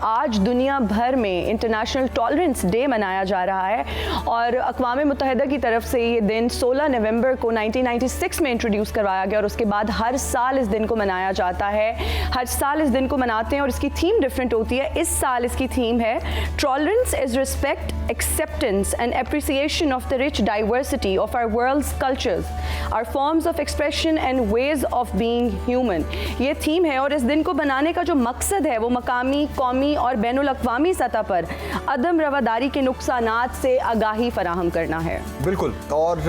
आज दुनिया भर में इंटरनेशनल टॉलरेंस डे मनाया जा रहा है और अक़वाम मुत्तहिदा की तरफ से ये दिन 16 नवंबर को 1996 में इंट्रोड्यूस करवाया गया और उसके बाद हर साल इस दिन को मनाया जाता है। हर साल इस दिन को मनाते हैं और इसकी थीम डिफरेंट होती है। इस साल इसकी थीम है tolerance is respect, acceptance and appreciation of the rich diversity of our world's cultures, our forms of expression and ways of being human. ये थीम है और इस दिन को बनाने का जो मकसद है वो मकामी, कौमी और बैनुल अक़वामी सतह पर अदम रवादारी के नुकसानात से आगाही फराहम करना है। बिल्कुल, और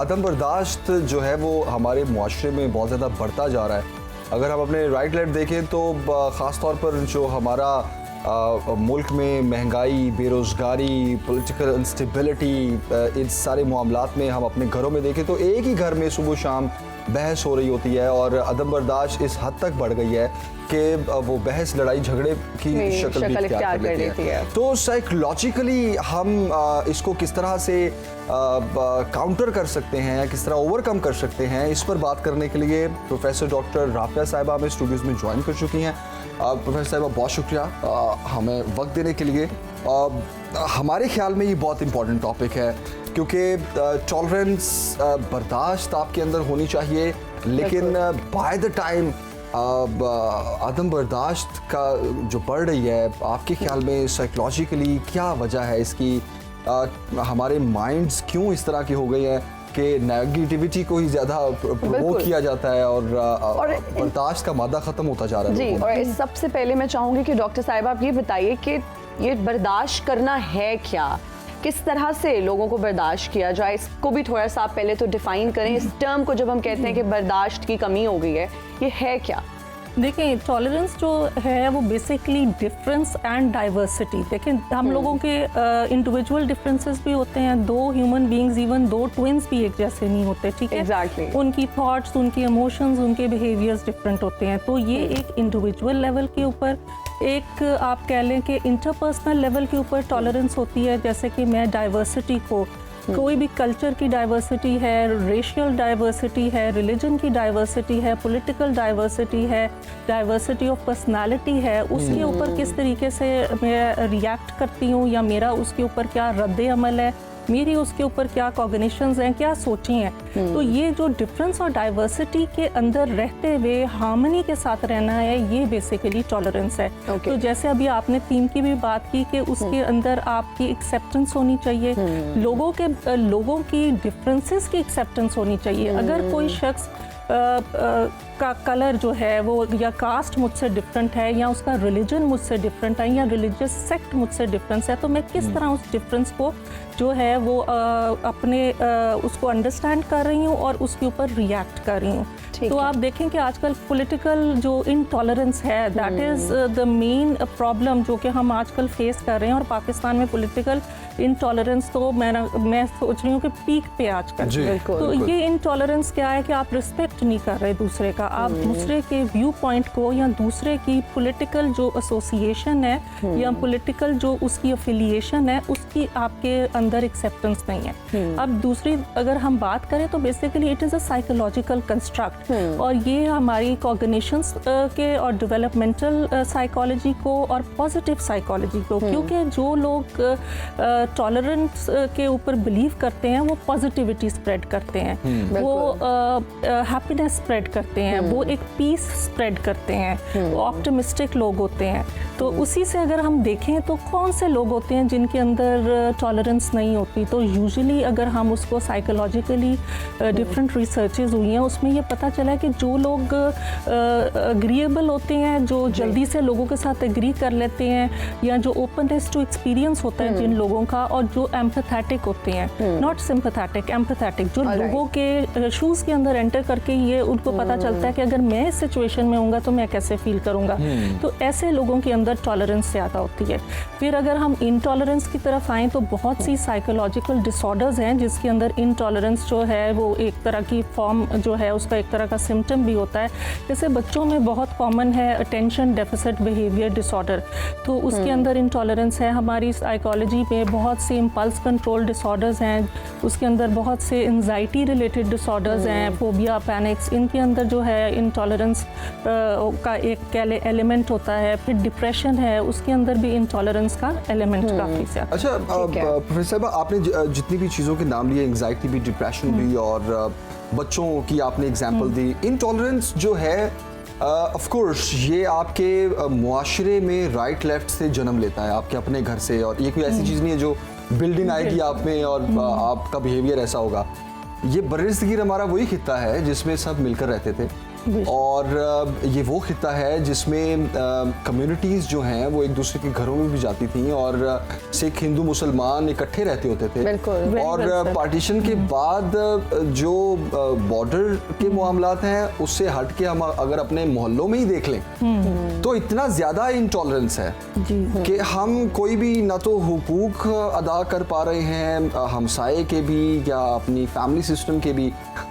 अदम बर्दाश्त जो है वो हमारे मुआशरे में बहुत ज़्यादा बढ़ता जा रहा है। अगर हम अपने राइट लेफ्ट देखें तो ख़ास तौर पर जो हमारा मुल्क में महंगाई, बेरोज़गारी, पॉलिटिकल इंस्टेबिलिटी, इन सारे मामलात में हम अपने घरों में देखें तो एक ही घर में सुबह शाम बहस हो रही होती है और अदम बर्दाश्त इस हद तक बढ़ गई है कि वो बहस, लड़ाई झगड़े की शक्ल भी इख्तियार कर लेती है। तो साइकोलॉजिकली हम इसको किस तरह से काउंटर कर सकते हैं या किस तरह ओवरकम कर सकते हैं, इस पर बात करने के लिए प्रोफेसर डॉक्टर राफिया साहिबा हमें स्टूडियोज़ में ज्वाइन कर चुकी हैं। प्रोफेसर साहिबा बहुत शुक्रिया हमें वक्त देने के लिए। हमारे ख्याल में ये बहुत इंपॉर्टेंट टॉपिक है क्योंकि टॉलरेंस, बर्दाश्त आपके अंदर होनी चाहिए, लेकिन बाय द टाइम अदम बर्दाश्त का जो बढ़ रही है, आपके ख्याल में साइकोलॉजिकली क्या वजह है इसकी? हमारे माइंड्स क्यों इस तरह की हो गई हैं कि नेगेटिविटी को ही ज़्यादा प्रोवोक किया जाता है और बर्दाश्त का मादा ख़त्म होता जा रहा है जी। और सबसे पहले मैं चाहूँगी कि डॉक्टर साहिबा आप ये बताइए कि ये बर्दाश्त करना है क्या, किस तरह से लोगों को बर्दाश्त किया जाए, इसको भी थोड़ा सा आप पहले तो डिफाइन करें। इस टर्म को जब हम कहते हैं कि बर्दाश्त की कमी हो गई है, ये है क्या? देखिए, टॉलरेंस जो है वो बेसिकली डिफरेंस एंड डाइवर्सिटी। देखिए, हम लोगों के इंडिविजुअल डिफरेंसेस भी होते हैं। दो human beings, even though twins भी एक जैसे नहीं होते, ठीक है? एग्जैक्टली। उनकी थॉट्स, उनके इमोशंस, उनके बिहेवियर्स डिफरेंट होते हैं। तो ये एक इंडिविजुअल लेवल के ऊपर, एक आप कह लें कि इंटरपर्सनल लेवल के ऊपर टॉलरेंस होती है। जैसे कि मैं डाइवर्सिटी को, कोई भी कल्चर की डाइवर्सिटी है, रेशियल डाइवर्सिटी है, रिलीजन की डाइवर्सिटी है, पॉलिटिकल डाइवर्सिटी है, डाइवर्सिटी ऑफ पर्सनालिटी है, उसके ऊपर किस तरीके से मैं रिएक्ट करती हूँ या मेरा उसके ऊपर क्या रद्द अमल है, मेरी उसके ऊपर क्या कॉग्निशंस हैं, क्या सोची हैं। तो ये जो डिफरेंस और डाइवर्सिटी के अंदर रहते हुए हार्मनी के साथ रहना है, ये बेसिकली टॉलरेंस है। तो जैसे अभी आपने थीम की भी बात की कि उसके अंदर आपकी एक्सेप्टेंस होनी चाहिए, लोगों की डिफरेंसेस की एक्सेप्टेंस होनी चाहिए। अगर कोई शख्स का कलर जो है वो या कास्ट मुझसे डिफरेंट है या उसका रिलीजन मुझसे डिफरेंट है या रिलीजियस सेक्ट मुझसे डिफरेंस है, तो मैं किस तरह उस डिफरेंस को जो है वो अपने उसको अंडरस्टैंड कर रही हूँ और उसके ऊपर रिएक्ट कर रही हूँ। तो आप देखें कि आजकल पॉलिटिकल जो इनटॉलरेंस है, that is the main problem जो कि हम आजकल फेस कर रहे हैं। और पाकिस्तान में पॉलिटिकल इनटॉलरेंस तो मैं सोच रही हूँ कि पीक पे आजकल। तो ये इनटॉलरेंस क्या है कि आप रिस्पेक्ट नहीं कर रहे दूसरे का, आप दूसरे के व्यू पॉइंट को या दूसरे की पॉलिटिकल जो एसोसिएशन है या पॉलिटिकल जो उसकी अफिलिएशन है, उसकी आपके अंदर एक्सेप्टेंस नहीं है। अब दूसरी अगर हम बात करें तो basically it is a psychological construct और ये हमारी कॉग्निशंस के और डेवलपमेंटल साइकोलॉजी को और पॉजिटिव साइकोलॉजी को, क्योंकि जो लोग टॉलरेंस के ऊपर बिलीव करते हैं वो पॉजिटिविटी स्प्रेड करते हैं, वो हैप्पीनेस स्प्रेड करते हैं, वो एक पीस स्प्रेड करते हैं, ऑप्टिमिस्टिक लोग होते हैं। तो उसी से अगर हम देखें तो कौन से लोग होते हैं जिनके अंदर टॉलरेंस नहीं होती, तो यूजुअली अगर हम उसको साइकोलॉजिकली डिफरेंट रिसर्चेज हुई हैं, उसमें ये पता चला है कि जो लोग अग्रीएबल होते हैं, जो जल्दी से लोगों के साथ एग्री कर लेते हैं, या जो ओपननेस टू एक्सपीरियंस होता है जिन लोगों का, और जो एम्पैथेटिक होते हैं, नॉट सिंपैथेटिक, एम्पैथेटिक, जो लोगों के शूज़ के अंदर एंटर करके ये उनको पता चलता है कि अगर मैं इस सिचुएशन में होऊंगा तो मैं कैसे फील करूंगा। तो ऐसे लोगों के अंदर टॉलरेंस ज़्यादा होती है। फिर अगर हम इनटॉलरेंस की तरफ आएँ तो बहुत सी साइकोलॉजिकल डिसऑर्डर्स हैं जिसके अंदर इनटॉलरेंस जो है वो एक तरह की फॉर्म जो है उसका एक तरह का सिम्टम भी होता है। जैसे बच्चों में बहुत कॉमन है अटेंशन डेफिसिट बिहेवियर डिसऑर्डर, तो उसके अंदर इनटॉलरेंस है। हमारी साइकोलॉजी में बहुत से इम्पल्स कंट्रोल डिसऑर्डर्स हैं, उसके अंदर बहुत से एंजाइटी रिलेटेड डिसऑर्डर्स हैं, फोबिया, पैनिक्स, इनके अंदर जो है है इंटॉलरेंस का एक एलिमेंट होता है, फिर डिप्रेशन है, उसके अंदर भी इंटॉलरेंस का एलिमेंट काफ़ी ज़्यादा। अच्छा प्रोफेसर साहब, आपने जितनी भी चीज़ों के नाम लिए, एंजाइटी भी, डिप्रेशन भी, और बच्चों की आपने एग्जांपल दी, इंटॉलरेंस जो है ऑफ कोर्स ये आपके मुआशरे में राइट लेफ्ट से जन्म लेता है, आपके अपने घर से, और ये कोई ऐसी चीज़ नहीं है जो बिल्डिंग आएगी आप में और आपका बिहेवियर ऐसा होगा। ये बर्र-ए-सगीर हमारा वही खित्ता है जिसमें सब मिलकर रहते थे, और ये वो खित्ता है जिसमें कम्युनिटीज़ जो हैं वो एक दूसरे के घरों में भी जाती थी, और सिख, हिंदू, मुसलमान इकट्ठे रहते होते थे। और पार्टीशन के बाद जो बॉर्डर के मामलात हैं उससे हट के हम अगर अपने मोहल्लों में ही देख लें तो इतना ज़्यादा इंटॉलरेंस है कि हम कोई भी ना तो हुकूक अदा कर पा रहे हैं हमसाये के भी या अपनी फैमिली सिस्टम के भी।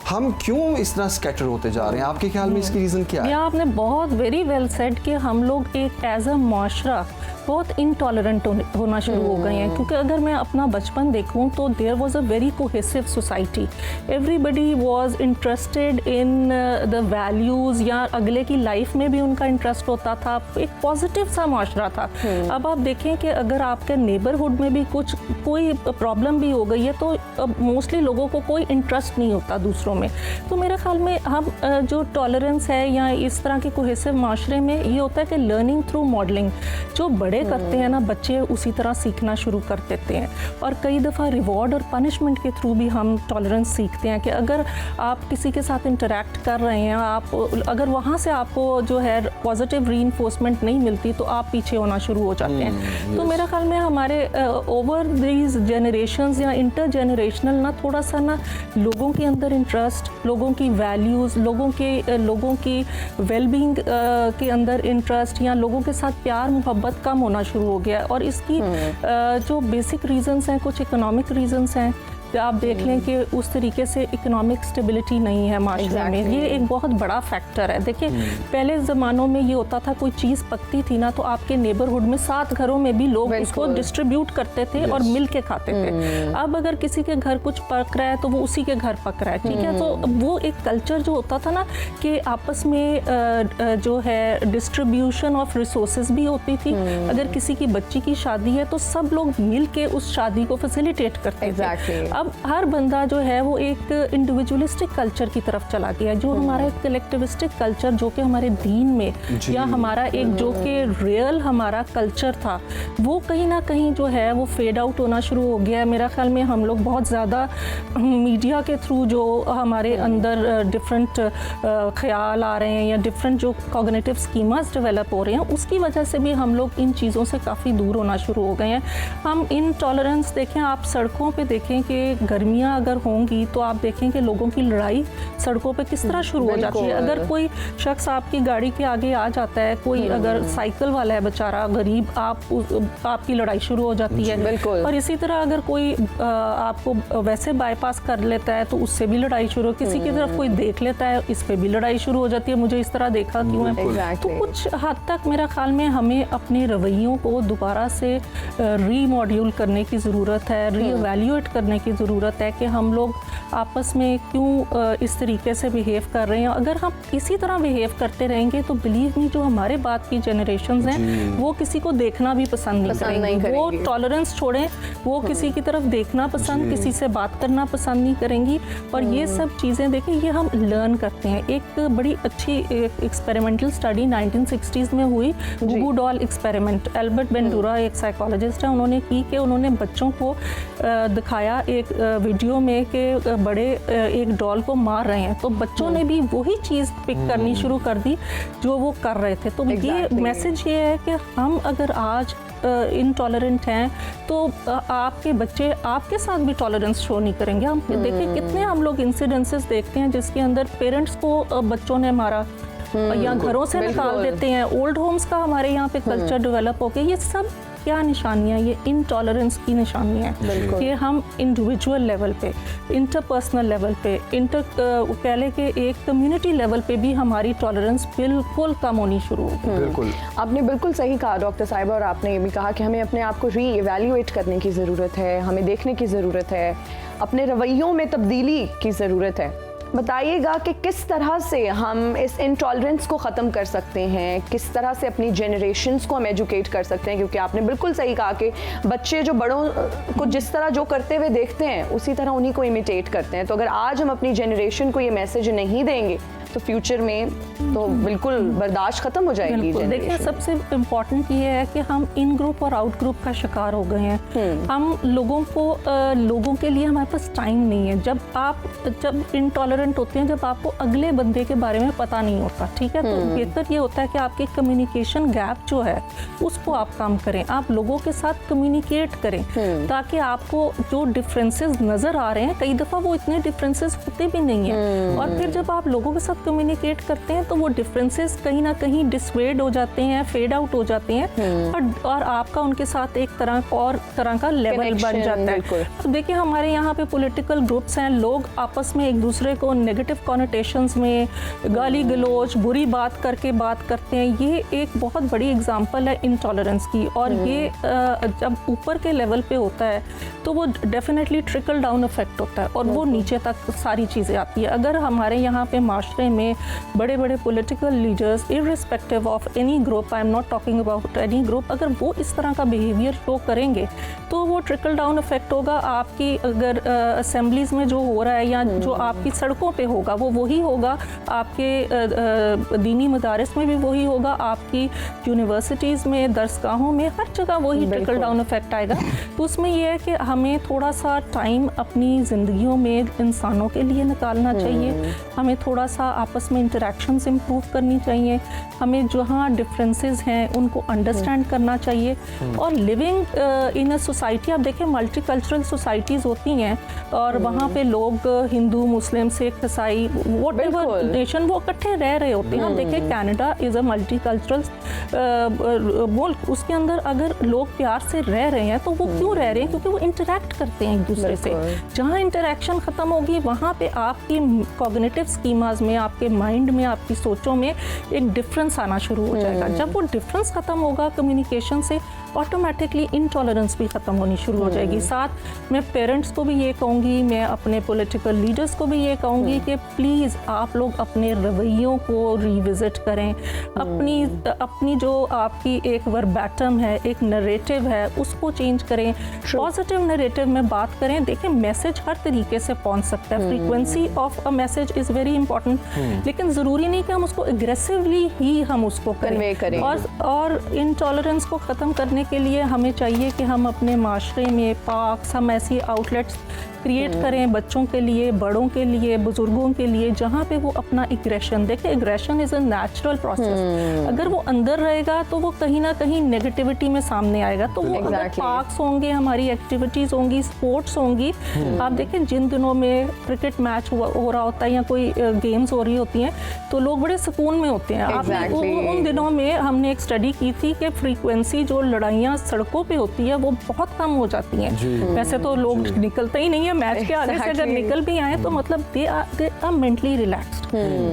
हम क्यों इस तरह स्कैटर होते जा रहे हैं? आपके ख्याल में इसकी रीज़न क्या है? आपने बहुत वेरी वेल सेड कि हम लोग एक एज अ माशरा बहुत इनटॉलरेंट होना शुरू हो गए हैं, क्योंकि अगर मैं अपना बचपन देखूं तो there was a very cohesive society, everybody was interested in the values, या अगले की लाइफ में भी उनका इंटरेस्ट होता था, एक पॉजिटिव सा माशरा था। अब आप देखें कि अगर आपके नेबरहुड में भी कोई प्रॉब्लम भी हो गई है तो मोस्टली लोगों को कोई इंटरेस्ट नहीं होता दूसरों में। तो मेरे ख्याल में हम जो टॉलरेंस है या इस तरह के कोहेसिव माशरे में ये होता है कि लर्निंग थ्रू मॉडलिंग, जो बड़े करते हैं ना बच्चे उसी तरह सीखना शुरू कर देते हैं, और कई दफ़ा रिवॉर्ड और पनिशमेंट के थ्रू भी हम टॉलरेंस सीखते हैं कि अगर आप किसी के साथ इंटरेक्ट कर रहे हैं, आप अगर वहाँ से आपको जो है पॉजिटिव रीइंफोर्समेंट नहीं मिलती तो आप पीछे होना शुरू हो जाते हैं। तो मेरे ख्याल में हमारे ओवर दीज जनरेशंस या इंटर जनरेशनल ना थोड़ा सा ना लोगों के अंदर इंटरेस्ट, लोगों की वैल्यूज़, लोगों की वेलबींग के अंदर इंटरेस्ट या लोगों के साथ प्यार मोहब्बत कम होना शुरू हो गया। और इसकी जो बेसिक रीजंस हैं, कुछ इकोनॉमिक रीजंस हैं, आप देख लें कि उस तरीके से इकोनॉमिक स्टेबिलिटी नहीं है माशरे में, ये एक बहुत बड़ा फैक्टर है। देखिए पहले ज़मानों में ये होता था कोई चीज़ पकती थी ना तो आपके नेबरहुड में 7 घरों में भी लोग उसको डिस्ट्रीब्यूट करते थे और मिल के खाते थे। अब अगर किसी के घर कुछ पक रहा है तो वो उसी के घर पक रहा है, ठीक है। तो वो एक कल्चर जो होता था ना कि आपस में जो है डिस्ट्रीब्यूशन ऑफ रिसोर्सेज भी होती थी। अगर किसी की बच्ची की शादी है तो सब लोग मिल के उस शादी को फैसिलिटेट करते थे। अब हर बंदा जो है वो एक इंडिविजुअलिस्टिक कल्चर की तरफ चला गया, जो हमारा एक कलेक्टिविस्टिक कल्चर जो कि हमारे दीन में या हमारा एक जो कि रियल हमारा कल्चर था वो कहीं ना कहीं जो है वो फेड आउट होना शुरू हो गया है। मेरा ख्याल में हम लोग बहुत ज़्यादा मीडिया के थ्रू जो हमारे अंदर डिफरेंट ख्याल आ रहे हैं या डिफरेंट जो कॉग्निटिव स्कीमास डेवलप हो रहे हैं उसकी वजह से भी हम लोग इन चीज़ों से काफ़ी दूर होना शुरू हो गए हैं। हम इनटॉलरेंस देखें, आप सड़कों पे देखें कि गर्मियां अगर होंगी तो आप देखें कि लोगों की लड़ाई सड़कों पे किस तरह शुरू हो जाती है। अगर कोई शख्स आपकी गाड़ी के आगे आ जाता है, कोई अगर साइकिल वाला है बेचारा गरीब, आपकी लड़ाई शुरू हो जाती है। और इसी तरह अगर कोई आपको वैसे बाईपास कर लेता है तो उससे भी लड़ाई शुरू, किसी की तरफ कोई देख लेता है इस पे भी लड़ाई शुरू हो जाती है, मुझे इस तरह देखा क्यों है। तो कुछ हद तक मेरा ख्याल में हमें अपने रवैयों को दोबारा से रीमॉड्यूल करने की ज़रूरत है, रीएवैल्यूएट करने की ज़रूरत है कि हम लोग आपस में क्यों इस तरीके से बिहेव कर रहे हैं। अगर हम इसी तरह बिहेव करते रहेंगे तो बिलीव मी जो हमारे बाद की जनरेशन्स हैं वो किसी को देखना भी पसंद नहीं करेंगी। वो टॉलरेंस छोड़ें, वो किसी की तरफ देखना पसंद, किसी से बात करना पसंद नहीं करेंगी। और ये सब चीज़ें देखें ये हम लर्न करते हैं। एक बड़ी अच्छी एक्सपेरिमेंटल स्टडी 1960s में हुई, Gugu doll experiment. Albert Bandura एक साइकोलॉजिस्ट है, उन्होंने की कि उन्होंने बच्चों को दिखाया एक वीडियो में कि बड़े एक डॉल को मार रहे हैं, तो बच्चों ने भी वही चीज़ पिक करनी शुरू कर दी जो वो कर रहे थे। तो ये मैसेज ये है कि हम अगर आज इनटॉलरेंट हैं तो आपके बच्चे आपके साथ भी टॉलरेंस शो नहीं करेंगे। हम देखिए कितने हम लोग इंसिडेंसेस देखते हैं जिसके अंदर पेरेंट्स को बच्चों ने मारा या घरों से निकाल देते हैं। ओल्ड होम्स का हमारे यहाँ पे कल्चर डेवलप हो गया। ये सब क्या निशानियाँ, ये इनटॉलरेंस की निशानियाँ हैं कि हम इंडिविजुअल लेवल पे, इंटरपर्सनल लेवल पे, कह लें कि एक कम्युनिटी लेवल पे भी हमारी टॉलरेंस बिल्कुल कम होनी शुरू हो गई। बिल्कुल, आपने बिल्कुल सही कहा डॉक्टर साहिबा, और आपने ये भी कहा कि हमें अपने आप को री इवैल्यूएट करने की ज़रूरत है, हमें देखने की ज़रूरत है, अपने रवैयों में तब्दीली की ज़रूरत है। बताइएगा कि किस तरह से हम इस इंटॉलरेंस को ख़त्म कर सकते हैं, किस तरह से अपनी जनरेशन्स को हम एजुकेट कर सकते हैं, क्योंकि आपने बिल्कुल सही कहा कि बच्चे जो बड़ों को जिस तरह जो करते हुए देखते हैं उसी तरह उन्हीं को इमिटेट करते हैं। तो अगर आज हम अपनी जनरेशन को ये मैसेज नहीं देंगे तो फ्यूचर में तो बिल्कुल बर्दाश्त खत्म हो जाएगी। देखिए, सबसे इम्पोर्टेंट ये है कि हम इन ग्रुप और आउट ग्रुप का शिकार हो गए हैं। हम लोगों के लिए हमारे पास टाइम नहीं है। जब इंटॉलरेंट होते हैं, जब आपको अगले बंदे के बारे में पता नहीं होता, ठीक है, तो बेहतर ये होता है कि आपकी कम्युनिकेशन गैप जो है उसको आप कम करें, आप लोगों के साथ कम्युनिकेट करें, ताकि आपको जो डिफरेंसेस नज़र आ रहे हैं, कई दफ़ा वो इतने डिफरेंसेस होते भी नहीं हैं, और फिर जब आप लोगों के साथ कम्युनिकेट करते हैं तो वो डिफरेंसेस कहीं ना कहीं डिसवेड हो जाते हैं, फेड आउट हो जाते हैं, और आपका उनके साथ एक तरह का लेवल बन जाता है। तो देखिए, हमारे यहाँ पे पॉलिटिकल ग्रुप्स हैं, लोग आपस में एक दूसरे को नेगेटिव कॉनोटेशंस में गाली गलौज, बुरी बात करते हैं। ये एक बहुत बड़ी एग्जांपल है इंटॉलरेंस की, और ये जब ऊपर के लेवल पे होता है तो वो डेफिनेटली ट्रिकल डाउन इफेक्ट होता है, और वो नीचे तक सारी चीज़ें आती है। अगर हमारे यहाँ पे माशरे में बड़े बड़े political leaders, irrespective of any group, I am not talking about any group, अगर वो इस तरह का बिहेवियर शो करेंगे तो वो ट्रिकल डाउन इफेक्ट होगा। आपकी अगर असेंबलीज में जो हो रहा है या जो आपकी सड़कों पे होगा वो वही होगा, आपके दीनी मदारिस में भी वही होगा, आपकी यूनिवर्सिटीज़ में, दरसगाहों में, हर जगह वही ट्रिकल डाउन इफेक्ट आएगा। तो उसमें यह है कि हमें थोड़ा सा टाइम अपनी ज़िंदगियों में इंसानों के लिए निकालना चाहिए, हमें थोड़ा सा आपस में इंटरेक्शंस इम्प्रूव करनी चाहिए, हमें जहाँ डिफरेंसेस हैं उनको अंडरस्टैंड करना चाहिए। और लिविंग इन अ सोसाइटी, आप देखें मल्टीकल्चरल सोसाइटीज़ होती हैं, और वहाँ पे लोग हिंदू, मुस्लिम, सिख, ईसाई, व्हाटएवर नेशन, वो इकट्ठे रह रहे होते हैं। आप देखें कनाडा इज़ अ मल्टीकल्चरल मुल्क, उसके अंदर अगर लोग प्यार से रह रहे हैं तो वो क्यों रह रहे हैं? क्योंकि वो इंटरेक्ट करते हैं एक दूसरे से। जहाँ इंटरेक्शन ख़त्म होगी वहाँ पे आपकी कॉग्निटिव स्कीमाज में, आपके माइंड में, आपकी सोचों में एक डिफरेंस आना शुरू हो जाएगा। जब वो डिफरेंस ख़त्म होगा कम्युनिकेशन से, ऑटोमेटिकली इनटॉलरेंस भी ख़त्म होनी शुरू हो जाएगी। साथ मैं पेरेंट्स को भी ये कहूँगी, मैं अपने पॉलिटिकल लीडर्स को भी ये कहूँगी कि प्लीज़ आप लोग अपने रवैयों को रिविज़िट करें, अपनी जो आपकी एक वर्बैटम है, एक नरेटिव है, उसको चेंज करें, पॉजिटिव नरेटिव में बात करें। देखें, मैसेज हर तरीके से पहुँच सकता है, frequency of a message is very important, लेकिन ज़रूरी नहीं कि हम उसको एग्रेसिवली ही हम उसको करें। और इनटॉलरेंस को ख़त्म करने के लिए हमें चाहिए कि हम अपने माशरे में पार्क्स, हम ऐसी आउटलेट्स क्रिएट करें बच्चों के लिए, बड़ों के लिए, बुजुर्गों के लिए, जहाँ पे वो अपना एग्रेशन, देखिए aggression is a natural process, अगर वो अंदर रहेगा तो वो कहीं ना कहीं नेगेटिविटी में सामने आएगा। तो वो अगर पार्क्स होंगे, हमारी एक्टिविटीज़ होंगी, स्पोर्ट्स होंगी, आप देखें जिन दिनों में क्रिकेट मैच हो रहा होता है या कोई गेम्स हो रही होती हैं तो लोग बड़े सुकून में होते हैं। उन दिनों में हमने एक स्टडी की थी कि फ्रीक्वेंसी जो लड़ाइयाँ सड़कों पर होती है वो बहुत कम हो जाती हैं। वैसे तो लोग निकलते ही नहीं है मैच के आगे से, अगर निकल भी आए तो मतलब दे आर मेंटली रिलैक्स्ड।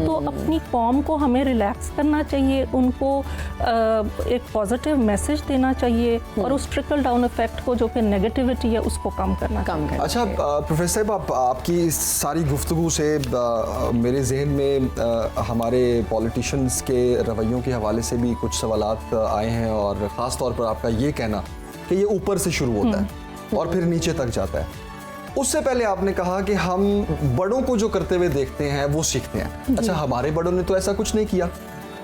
तो अपनी कौम को हमें रिलैक्स करना चाहिए, उनको एक पॉजिटिव मैसेज देना चाहिए, और उस ट्रिकल डाउन इफेक्ट को, जो कि नेगेटिविटी है, उसको कम करना चाहिए। अच्छा प्रोफेसर साहब, आपकी सारी गुफ्तगू से मेरे जहन में हमारे पॉलिटिशियंस के रवैयों के हवाले से भी कुछ सवालात आए हैं, और ख़ास तौर पर आपका ये कहना कि ये ऊपर से शुरू होता है और फिर नीचे तक जाता है। उससे पहले आपने कहा कि हम बड़ों को जो करते हुए देखते हैं वो सीखते हैं। अच्छा, हमारे बड़ों ने तो ऐसा कुछ नहीं किया,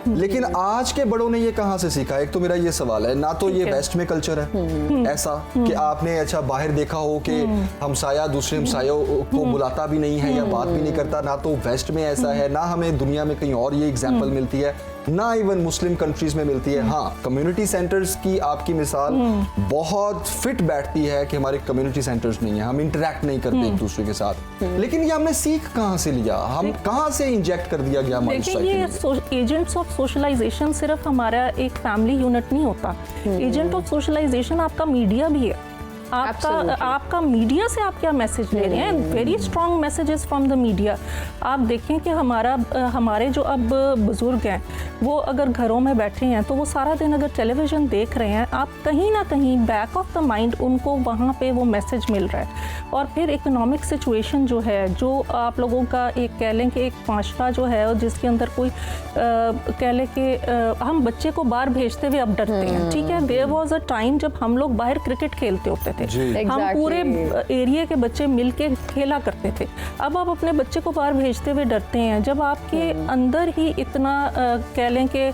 लेकिन आज के बड़ों ने ये कहाँ से सीखा? एक तो मेरा ये सवाल है, ना तो ये वेस्ट में कल्चर है ऐसा कि आपने अच्छा बाहर देखा हो कि हमसाया दूसरे हमसायों को बुलाता भी नहीं है या बात भी नहीं करता, ना तो वेस्ट में ऐसा है, ना हमें दुनिया में कहीं और ये एग्जाम्पल मिलती है, ना इवन मुस्लिम कंट्रीज में मिलती है। हाँ, कम्युनिटी सेंटर्स की आपकी मिसाल बहुत फिट बैठती है कि हमारे कम्युनिटी सेंटर्स नहीं है, हम इंटरेक्ट नहीं करते एक दूसरे के साथ, लेकिन ये हमने सीख कहाँ से लिया? हम कहाँ से इंजेक्ट कर दिया गया हमारी सोसाइटी में? एजेंट्स ऑफ सोशलाइजेशन सिर्फ हमारा एक फैमिली यूनिट नहीं होता, एजेंट ऑफ सोशलाइजेशन आपका मीडिया भी है। आपका मीडिया से आप क्या मैसेज ले रहे हैं? Very strong messages from the media. आप देखें कि हमारे जो अब बुजुर्ग हैं वो अगर घरों में बैठे हैं तो वो सारा दिन अगर टेलीविज़न देख रहे हैं, आप कहीं ना कहीं बैक ऑफ द माइंड उनको वहाँ पे वो मैसेज मिल रहा है। और फिर इकोनॉमिक सिचुएशन जो है, जो आप लोगों का एक कह लें कि एक माशरा जो है और जिसके अंदर कोई कह लें कि हम बच्चे को बाहर भेजते हुए अब डरते हैं, ठीक है। देयर वाज अ टाइम जब हम लोग बाहर क्रिकेट खेलते होते थे, हम पूरे एरिया के बच्चे मिलके खेला करते थे। अब आप अपने बच्चे को बाहर भेजते हुए डरते हैं जब आपके अंदर ही इतना कह लें कि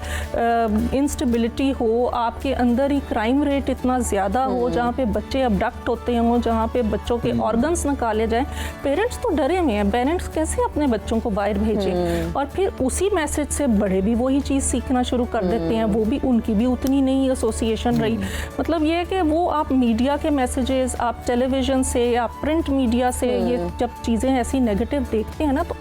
इंस्टेबिलिटी हो, आपके अंदर ही क्राइम रेट इतना ज़्यादा हो, जहाँ पे बच्चे अबडक्ट होते हैं, जहाँ पे बच्चों के ऑर्गन्स निकाले जाएं। पेरेंट्स तो डरे हुए हैं, पेरेंट्स कैसे अपने बच्चों को बाहर भेजें, और फिर उसी मैसेज से बड़े भी वही चीज़ सीखना शुरू कर देते हैं। वो भी उनकी भी उतनी नहीं एसोसिएशन रही। मतलब ये है कि वो आप मीडिया के मैसेजेस, आप टेलीविज़न से या प्रिंट मीडिया से ये जब चीज़ें ऐसी नेगेटिव देखते हैं ना, तो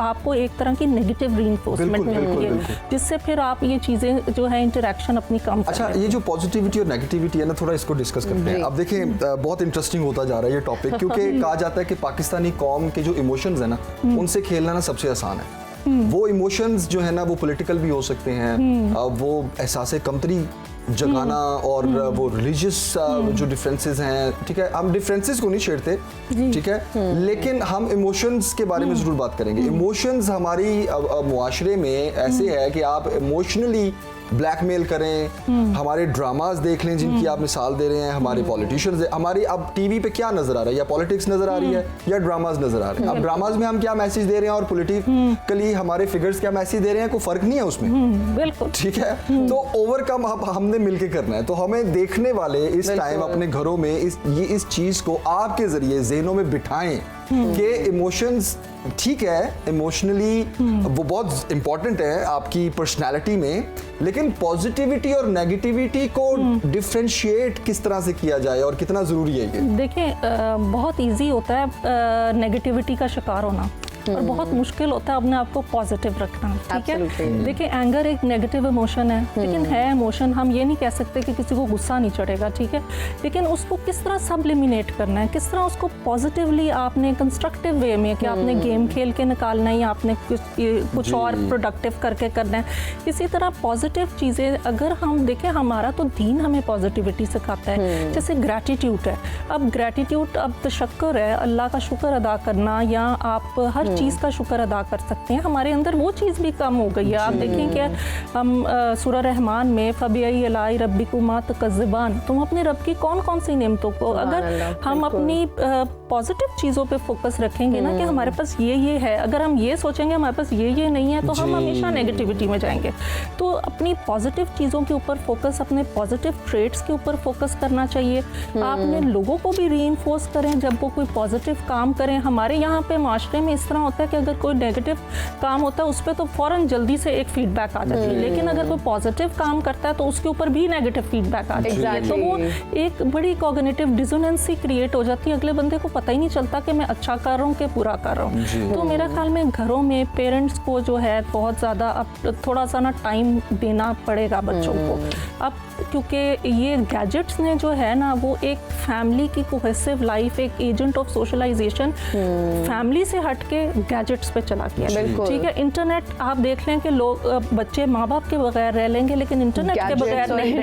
आपको एक तरह की नेगेटिव रीइंफोर्समेंट मिलती है, जिससे फिर आप ये चीज़ें जो है इंटरेक्शन अपनी कम अच्छा, ये जो पॉजिटिविटी और नेगेटिविटी है ना, थोड़ा इसको डिस्कस करते हैं। अब देखें, बहुत इंटरेस्टिंग होता जा रहा है ये टॉपिक, क्योंकि कहा जाता है कि पाकिस्तानी कौम के जो इमोशंस है ना, उनसे खेलना ना सबसे आसान है। वो इमोशंस जो है ना, वो पॉलिटिकल भी हो सकते हैं, वो एहसास कमतरी जगाना, और वो रिलीजियस जो डिफरेंसेस हैं, ठीक है, हम डिफरेंसेस को नहीं छेड़ते, ठीक है, लेकिन हम इमोशंस के बारे में जरूर बात करेंगे। इमोशंस हमारी मुआशरे में ऐसे है कि आप इमोशनली ब्लैकमेल करें, हमारे ड्रामास देख लें जिनकी आप मिसाल दे रहे हैं, हमारे पॉलिटिशियंस, हमारी अब टीवी पे क्या नजर आ रहा है, या पॉलिटिक्स नजर आ रही है या ड्रामास नजर आ रहे हैं। अब ड्रामास में हम क्या मैसेज दे रहे हैं और पॉलिटिकली हमारे फिगर्स क्या मैसेज दे रहे हैं, कोई फर्क नहीं है उसमें, बिल्कुल, ठीक है। तो ओवरकम हमने मिलके करना है। तो हमें देखने वाले इस टाइम अपने घरों में इस चीज को आपके जरिए ज़हनों में बिठाएं कि इमोशंस ठीक है, इमोशनली वो बहुत इंपॉर्टेंट है आपकी पर्सनालिटी में, लेकिन पॉजिटिविटी और नेगेटिविटी को डिफरेंशिएट किस तरह से किया जाए और कितना जरूरी है ये? देखिए, बहुत इजी होता है नेगेटिविटी का शिकार होना, और बहुत मुश्किल होता है अपने आप को पॉजिटिव रखना, ठीक है। देखिए, एंगर एक नेगेटिव इमोशन है, लेकिन है इमोशन। हम ये नहीं कह सकते कि किसी को गुस्सा नहीं चढ़ेगा, ठीक है, लेकिन उसको किस तरह सब्लिमिनेट करना है, किस तरह उसको पॉजिटिवली आपने कंस्ट्रक्टिव वे में, कि आपने गेम खेल के निकालना है या आपने कुछ और प्रोडक्टिव करके करना है। इसी तरह पॉजिटिव चीज़ें अगर हम देखें, हमारा तो दीन हमें पॉजिटिविटी सिखाता है। जैसे ग्रैटिट्यूड है, अब ग्रैटिट्यूड, अब तशक्कुर है, अल्लाह का शुक्र अदा करना, या आप हर चीज़ का शुक्र अदा कर सकते हैं। हमारे अंदर वो चीज़ भी कम हो गई है। आप देखें कि हम सूरह रहमान में फबिअई अलाई रब्बिकुमा तुकज़्ज़िबान, तुम अपने रब की कौन कौन सी नेमतों को, अगर हम अपनी पॉजिटिव चीज़ों पे फोकस रखेंगे ना, कि हमारे पास ये है, अगर हम ये सोचेंगे हमारे पास ये नहीं है, तो हम हमेशा नेगेटिविटी में जाएंगे। तो अपनी पॉजिटिव चीज़ों के ऊपर फोकस, अपने पॉजिटिव ट्रेट्स के ऊपर फोकस करना चाहिए। आपने लोगों को भी रीइंफोर्स करें जब वो कोई पॉजिटिव काम करें। हमारे यहाँ पे माशरे में इस तरह होता है कि अगर कोई नेगेटिव काम होता है उस पर तो फ़ौरन जल्दी से एक फीडबैक आ जाती है, लेकिन अगर कोई पॉजिटिव काम करता है तो उसके ऊपर भी नेगेटिव फीडबैक आ जाती है। तो वो एक बड़ी कॉग्निटिव डिसोनेंस क्रिएट हो जाती है, अगले बंदे को पता ही नहीं चलता कि मैं अच्छा कर रहा हूँ कि बुरा कर रहा हूँ। तो मेरा ख्याल में घरों में पेरेंट्स को जो है बहुत ज़्यादा अब थोड़ा सा ना टाइम देना पड़ेगा बच्चों को। अब क्योंकि ये गैजेट्स ने जो है ना, वो एक फैमिली की कोहेसिव लाइफ, एक एजेंट ऑफ सोशलाइजेशन फैमिली से हट के गैजेट्स पे चला गया, ठीक है। इंटरनेट आप देख लें कि लोग, बच्चे माँ बाप के बगैर रह लेंगे, लेकिन इंटरनेट के बगैर नहीं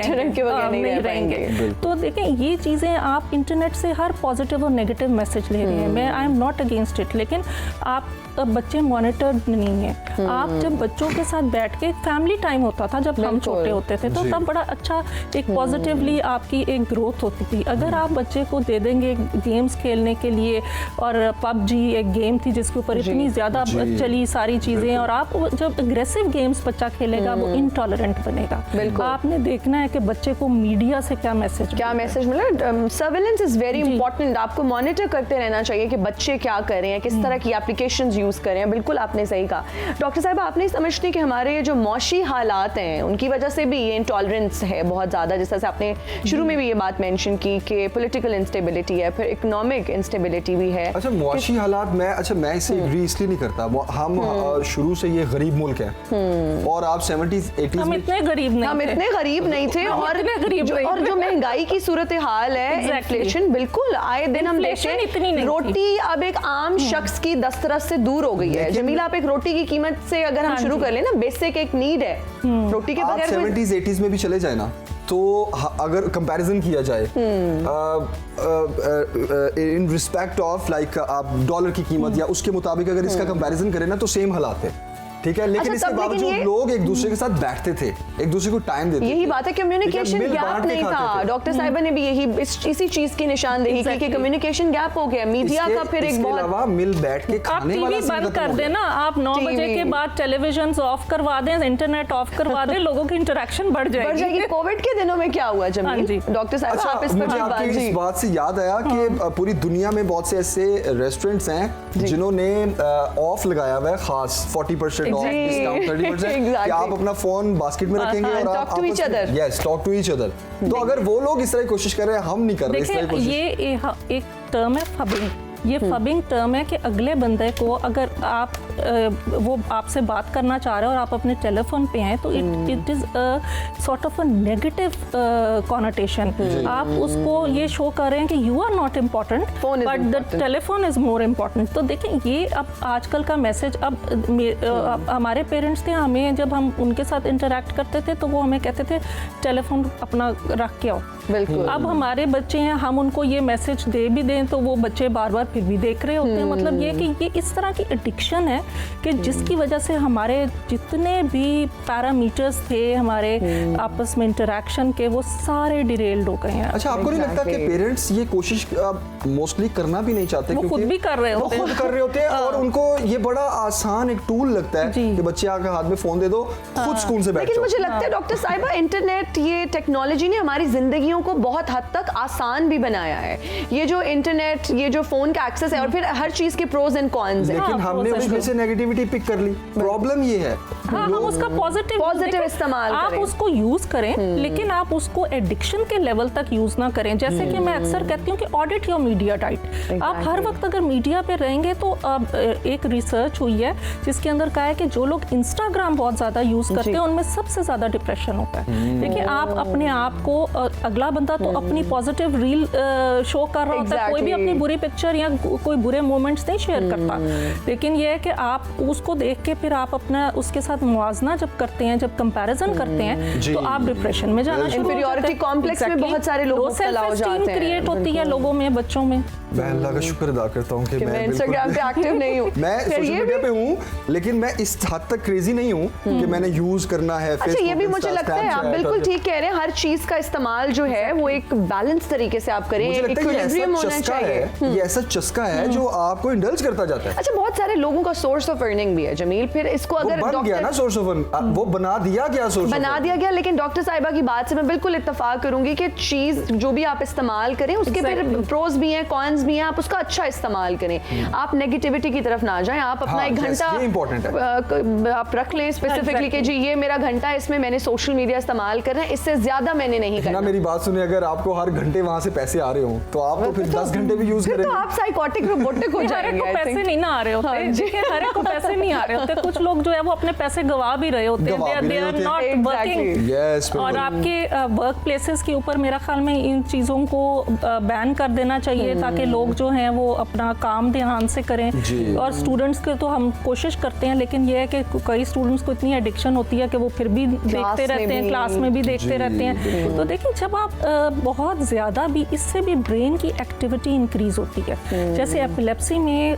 रहेंगे। तो देखें, ये चीज़ें आप इंटरनेट से हर पॉजिटिव और नेगेटिव मैसेज ले रहे हैं। मैं I am not against it, लेकिन आप बच्चे मॉनिटर्ड नहीं है। आप जब बच्चों के साथ बैठ के, फैमिली टाइम होता था जब हम छोटे होते थे, तो तब बड़ा अच्छा एक पॉजिटिवली आपकी एक ग्रोथ होती थी। अगर आप बच्चे को दे देंगे गेम्स खेलने के लिए, और पबजी एक गेम थी जिसके ऊपर इतनी ज़्यादा चली सारी चीज़ें, और आप जब एग्रेसिव गेम्स बच्चा खेलेगा वो इनटॉलरेंट बनेगा। आपने देखना है कि बच्चे को मीडिया से क्या मैसेज मिला। Surveillance is very important. आपको मॉनिटर करते रहना चाहिए कि बच्चे क्या कर रहे हैं, किस तरह की एप्लीकेशंस यूज़ कर रहे हैं। बिल्कुल आपने सही कहा डॉक्टर साहब। आप नहीं समझते कि हमारे जो मौशी हालात हैं उनकी वजह से भी ये इंटॉलरेंस है बहुत ज़्यादा, जिस तरह से आपने शुरू में भी ये बात मेंशन की कि पॉलिटिकल इंस्टेबिलिटी है, फिर इकोनॉमिक इंस्टेबिलिटी भी है। अच्छा, मौशी हालात, मैं इससे एग्री इसलिए नहीं करता। हम शुरू से ये गरीब मुल्क है, और आप 70s 80s हम इतने गरीब नहीं थे, और जो महंगाई की सूरत हाल है, इन्फ्लेशन बिल्कुल आए दिन हम देखते, रोटी अब एक आम शख्स की दस्तरस से दूर हो गई है। जमीला, आप एक रोटी की कीमत से अगर हम शुरू कर लें ना, बेसिक एक नीड है, रोटी के बगैर 70s 80s में भी चले जाए ना, तो अगर कंपैरिजन किया जाए इन रिस्पेक्ट ऑफ लाइक आप डॉलर की कीमत या उसके मुताबिक अगर इसका कंपैरिजन करें ना तो सेम हालात है, ठीक है। लेकिन इसके बावजूद लोग एक दूसरे के साथ बैठते थे, एक दूसरे को टाइम देते थे। यही बात है, कम्युनिकेशन गैप नहीं था। डॉक्टर साहिबा ने भी यही इसी चीज की निशानदेही की कि कम्युनिकेशन गैप हो गया। मीडिया का फिर एक बहुत अलावा मिल बैठ के खाने वाला सीन बंद कर देना, आप 9 बजे के बाद टेलीविजन ऑफ करवा दें, इंटरनेट ऑफ करवा दें, लोगों की इंटरेक्शन बढ़ जाएगी। कोविड के दिनों में क्या हुआ जमील? डॉक्टर साहिबा आप इस पर इस बात से याद आया कि पूरी दुनिया में बहुत से ऐसे रेस्टोरेंट्स हैं जिन्होंने ऑफ लगाया हुआ है, खास 40% ऑफ, डिस्काउंट 30%, कि आप अपना फोन बास्केट में रखेंगे और आप टॉक टू ईच अदर। तो अगर वो लोग इस तरह की कोशिश कर रहे हैं, हम नहीं कर रहे इस तरह की कोशिश। ये एक टर्म है फबिंग। ये फबिंग टर्म है कि अगले बंदे को अगर आप वो आपसे बात करना चाह रहे हो और आप अपने टेलीफोन पे हैं तो it is sort of a negative connotation. आप उसको ये शो कर रहे हैं कि you are not important but the telephone is more important. तो देखें ये अब आजकल का मैसेज अब हमारे पेरेंट्स थे, हमें जब हम उनके साथ इंटरेक्ट करते थे तो वो हमें कहते थे टेलीफोन अपना रख के आओ। बिल्कुल। अब हमारे बच्चे हैं, हम उनको ये मैसेज दे भी दें तो वो बच्चे बार बार फिर भी देख रहे होते हैं। मतलब ये कि ये इस तरह की एडिक्शन है कि जिसकी वजह से हमारे जितने भी पैरामीटर्स थे हमारे आपस में इंटरेक्शन के, वो सारे डिरेल्ड हो गए हैं। अच्छा, आपको नहीं लगता कि पेरेंट्स ये कोशिश मोस्टली करना भी नहीं चाहते? वो खुद भी कर रहे होते हैं, वो खुद कर रहे होते हैं और उनको ये बड़ा आसान एक टूल लगता है कि बच्चे आके हाथ में फोन दे दो, खुद स्कूल से बैठ जाओ। लेकिन मुझे लगता है डॉक्टर साहिबा इंटरनेट, ये टेक्नोलॉजी ने हमारी जिंदगियों को बहुत हद तक आसान भी बनाया है। ये जो इंटरनेट, ये जो फोन का एक्सेस है और फिर हर चीज के प्रोज एंड कॉन्स है। लेकिन हमने उसमें से नेगेटिविटी पिक कर ली। प्रॉब्लम ये है हम उसका पॉजिटिव इस्तेमाल आप करें। उसको यूज करें, लेकिन आप उसको एडिक्शन के लेवल तक यूज ना करें। जैसे कि मैं अक्सर कहती हूँ कि ऑडिट योर मीडिया डाइट। आप हर वक्त अगर मीडिया पे रहेंगे तो एक रिसर्च हुई है जिसके अंदर कहा है कि जो लोग इंस्टाग्राम बहुत ज्यादा यूज करते हैं उनमें सबसे ज्यादा डिप्रेशन होता है। देखिए आप अपने आप को, अगला बंदा तो अपनी पॉजिटिव रील शो कर रहा होता है, कोई भी अपनी बुरी पिक्चर या कोई बुरे मोमेंट्स नहीं शेयर करता, लेकिन यह है कि आप उसको देख के फिर आप अपना उसके साथ मुआवजा जब करते हैं, जब कंपैरिजन करते हैं तो आप डिप्रेशन में जाना शुरू हो जाते हैं। इंफीरियरिटी कॉम्प्लेक्स में बहुत सारे लोग मुब्तला हो जाते हैं। क्रिएट होती है लोगों में, बच्चों में। मैं अल्लाह का शुक्र अदा करता हूँ कि मैं इंस्टाग्राम पे एक्टिव नहीं हूँ। मैं सोशल मीडिया पे हूँ, लेकिन मैं इस हद तक क्रेजी नहीं हूँ कि मैंने यूज करना है। अच्छा, ये भी मुझे लगता है आप बिल्कुल ठीक कह रहे हैं। हर चीज का इस्तेमाल जो है वो एक बैलेंस तरीके से आप करें, इक्विलिब्रियम होना चाहिए। ये ऐसा चस्का है जो आपको इंडल्ज करता जाता है। अच्छा, बहुत सारे लोगों का सोर्स ऑफ अर्निंग भी है जमील, फिर इसको अगर बन गया ना सोर्स ऑफ, वो बना दिया गया सोर्स, बना दिया गया। लेकिन डॉक्टर साहिबा की बात से मैं बिल्कुल इत्तेफाक करूंगी कि चीज जो भी आप इस्तेमाल करें उसके फिर प्रोज भी हैं, कॉन्स भी हैं, आप उसका अच्छा इस्तेमाल करें। आप नेगेटिविटी की तरफ ना जाएं। आप अपना एक घंटा आप रख लें स्पेसिफिकली कि जी ये मेरा घंटा है, इसमें मैंने सोशल मीडिया इस्तेमाल करना है, इससे ज्यादा मैंने नहीं करना। मेरी बात सुनिए, अगर आपको हर घंटे वहां से पैसे आ रहे हो तो आप तो फिर 10 घंटे भी यूज करेंगे तो आप साइकोटिक रोबोटिक हो जाएंगे। पैसे नहीं ना आ रहे होते, देखिए हर एक को पैसे नहीं आ रहे होते। कुछ लोग जो है वो अपने पैसे गवा भी रहे होते हैं, दे आर नॉट वर्किंग। और आपके वर्क प्लेसेस के ऊपर मेरा ख्याल में इन चीज़ों को बैन कर देना चाहिए ताकि लोग जो हैं वो अपना काम ध्यान से करें। और स्टूडेंट्स के तो हम कोशिश करते हैं, लेकिन ये है कि कई स्टूडेंट्स को इतनी एडिक्शन होती है कि वो फिर भी देखते रहते हैं, क्लास में भी देखते रहते हैं। तो देखिए जब आप बहुत ज़्यादा भी, इससे भी ब्रेन की एक्टिविटी इंक्रीज होती है। जैसे एपिलेप्सी में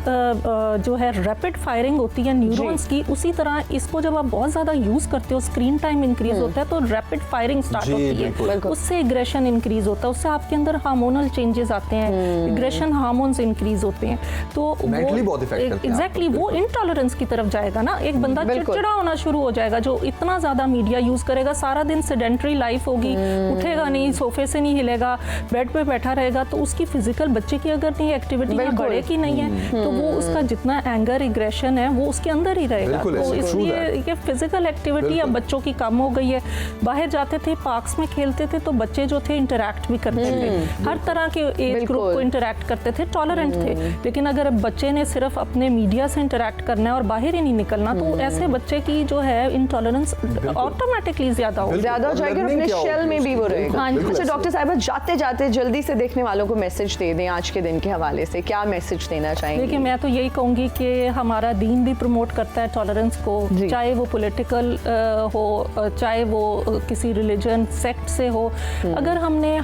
जो है रैपिड फायरिंग होती है न्यूरॉन्स की, उसी तरह इसको जब आप बहुत ज़्यादा यूज़ करते हो, स्क्रीन टाइम इंक्रीज होता है तो रैपिड फायरिंग स्टार्ट होती है, उससे एग्रेशन इंक्रीज होता है, उससे आपके अंदर हार्मोनल चेंजेस आते हैं, एग्रेशन हार्मोन्स इंक्रीज होते हैं। तो एग्जैक्टली वो इनटॉलरेंस की तरफ जाएगा ना। एक बंदा चिड़चिड़ा होना शुरू हो जाएगा जो इतना ज़्यादा मीडिया यूज़ करेगा, सारा दिन सेडेंटरी लाइफ होगी, उठेगा नहीं, सोफे से नहीं हिलेगा, बेड पे बैठा रहेगा, तो उसकी फिजिकल, बच्चे की अगर नहीं एक्टिविटी बढ़े की नहीं है तो वो उसका जितना एंगर एग्रेशन है वो उसके अंदर ही रहेगा। तो इसलिए ये फिजिकल एक्टिविटी अब बच्चों की कम हो गई है। बाहर जाते थे, पार्क्स में खेलते थे तो बच्चे जो थे इंटरैक्ट भी करते थे, हर तरह के एज ग्रुप को इंटरैक्ट करते थे, टॉलरेंट थे। लेकिन अगर बच्चे ने सिर्फ अपने मीडिया से इंटरैक्ट करना है और बाहर ही नहीं निकलना तो ऐसे बच्चे की जो है इंटॉलरेंस ऑटोमेटिकली ज्यादा हो जाएगी, अपने शेल में भी वो रहेगा। अच्छा डॉक्टर साहिबा, जाते जाते जल्दी से देखने वालों को मैसेज दे दें आज के दिन के हवाले से क्या मैसेज देना चाहेंगे? देखिए, मैं तो यही कहूँगी कि हमारा दीन भी प्रमोट करता है टॉलरेंस को, चाहे वो पॉलिटिकल हो, चाहे वो किसी रिलीजन सेक्ट से हो। अगर हमने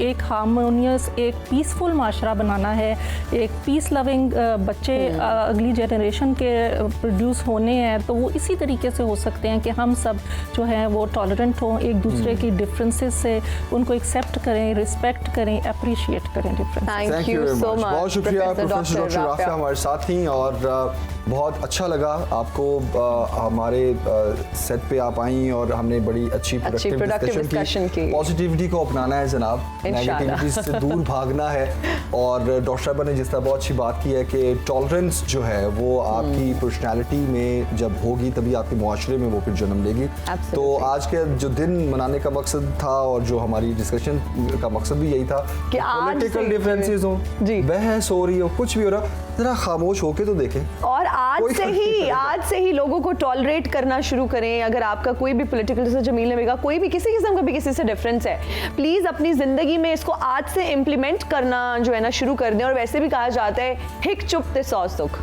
एक हार्मोनियस, एक पीसफुल माशरा बनाना है, एक पीस लविंग बच्चे अगली जनरेशन के प्रोड्यूस होने हैं, तो वो इसी तरीके से हो सकते हैं कि हम सब जो है वो टॉलरेंट हों, एक दूसरे की डिफरेंसेस से उनको एक्सेप्ट करें, रिस्पेक्ट करें, अप्रिशिएट करें difference. Thank you so much. बहुत शुक्रिया प्रोफेसर डॉक्टर राफिया हमारे साथ थी, और बहुत अच्छा लगा आपको हमारे सेट पे आप आई और हमने बड़ी अच्छी प्रोडक्टिव डिस्कशन की। पॉजिटिविटी को अपनाना है जनाब, नेगेटिविटी से दूर भागना है। और डॉक्टर साहबा ने जिस तरह बहुत अच्छी बात की है कि टॉलरेंस जो है वो आपकी पर्सनैलिटी में जब होगी तभी आपके मुआशरे में वो फिर जन्म लेगी। तो आज के जो दिन मनाने का मकसद था और जो हमारी डिस्कशन का मकसद भी यही था कि पॉलिटिकल डिफरेंसेस हो, बहस हो रही हो, कुछ भी हो रहा, जरा खामोश होके तो देखें और आज से ही लोगों को टॉलरेट करना शुरू करें। अगर आपका कोई भी पॉलिटिकल से जमील नबी का कोई भी किसी किस्म का भी किसी से डिफरेंस है, प्लीज अपनी जिंदगी में इसको आज से इम्प्लीमेंट करना जो है ना शुरू कर दें। और वैसे भी कहा जाता है हिक चुप ते सौ सुख।